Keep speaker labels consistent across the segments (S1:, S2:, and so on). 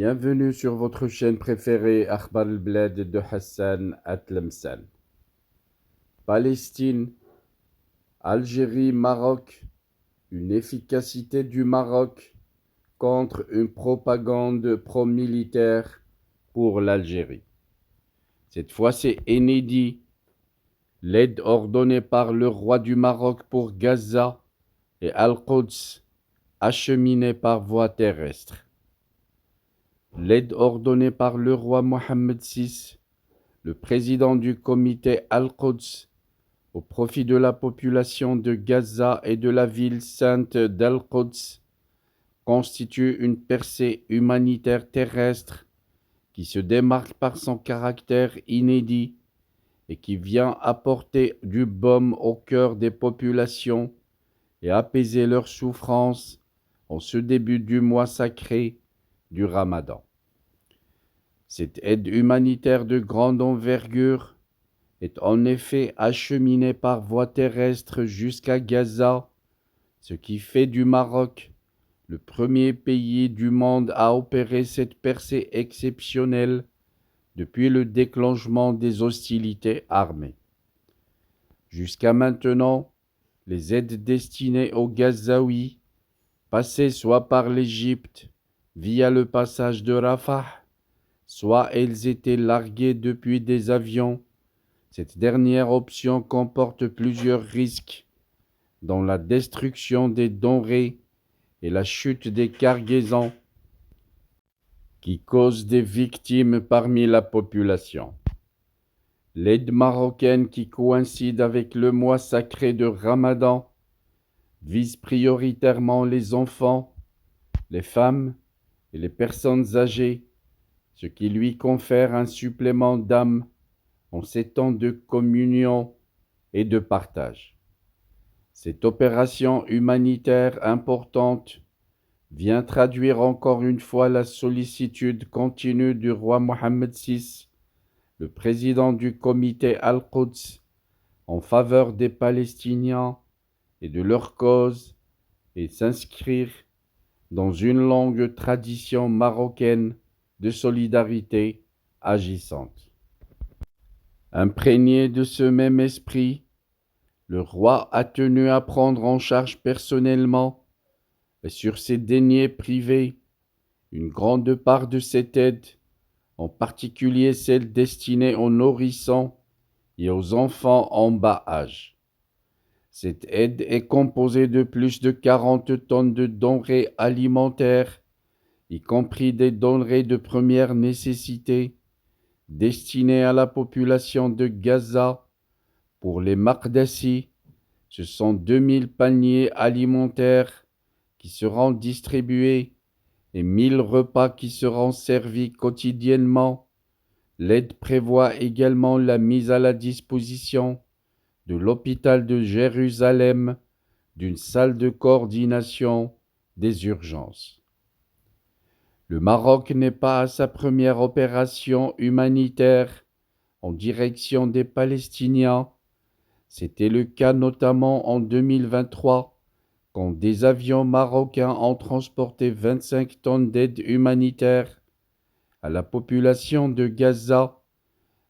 S1: Bienvenue sur votre chaîne préférée Akhbar al-Blad de Hassan Atlemsan. Palestine, Algérie, Maroc, une efficacité du Maroc contre une propagande pro-militaire pour l'Algérie. Cette fois, c'est inédit. L'aide ordonnée par le roi du Maroc pour Gaza et Al-Quds acheminée par voie terrestre. L'aide ordonnée par le roi Mohammed VI, le président du comité Al-Quds, au profit de la population de Gaza et de la ville sainte d'Al-Quds, constitue une percée humanitaire terrestre qui se démarque par son caractère inédit et qui vient apporter du baume au cœur des populations et apaiser leurs souffrances en ce début du mois sacré du Ramadan. Cette aide humanitaire de grande envergure est en effet acheminée par voie terrestre jusqu'à Gaza, ce qui fait du Maroc le premier pays du monde à opérer cette percée exceptionnelle depuis le déclenchement des hostilités armées. Jusqu'à maintenant, les aides destinées aux Gazaouis passaient soit par l'Égypte via le passage de Rafah, soit elles étaient larguées depuis des avions. Cette dernière option comporte plusieurs risques, dont la destruction des denrées et la chute des cargaisons, qui causent des victimes parmi la population. L'aide marocaine, qui coïncide avec le mois sacré de Ramadan, vise prioritairement les enfants, les femmes et les personnes âgées, ce qui lui confère un supplément d'âme en ces temps de communion et de partage. Cette opération humanitaire importante vient traduire encore une fois la sollicitude continue du roi Mohammed VI, le président du comité Al-Quds, en faveur des Palestiniens et de leur cause, et s'inscrire dans une longue tradition marocaine de solidarité agissante. Imprégné de ce même esprit, le roi a tenu à prendre en charge personnellement et sur ses deniers privés une grande part de cette aide, en particulier celle destinée aux nourrissons et aux enfants en bas âge. Cette aide est composée de plus de 40 tonnes de denrées alimentaires, y compris des denrées de première nécessité, destinées à la population de Gaza. Pour les Maqdassi, ce sont 2000 paniers alimentaires qui seront distribués et 1000 repas qui seront servis quotidiennement. L'aide prévoit également la mise à la disposition de l'hôpital de Jérusalem d'une salle de coordination des urgences. Le Maroc n'est pas à sa première opération humanitaire en direction des Palestiniens. C'était le cas notamment en 2023, quand des avions marocains ont transporté 25 tonnes d'aide humanitaire à la population de Gaza,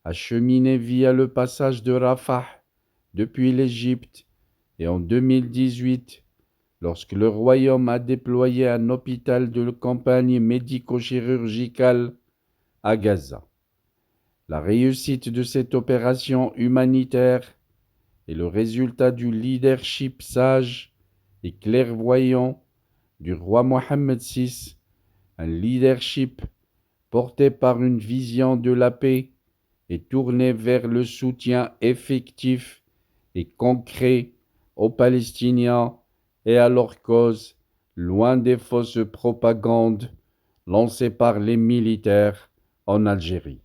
S1: acheminée via le passage de Rafah depuis l'Égypte, et en 2018, lorsque le Royaume a déployé un hôpital de campagne médico-chirurgical à Gaza. La réussite de cette opération humanitaire est le résultat du leadership sage et clairvoyant du roi Mohammed VI, un leadership porté par une vision de la paix et tourné vers le soutien effectif et concret aux Palestiniens et à leur cause, loin des fausses propagandes lancées par les militaires en Algérie.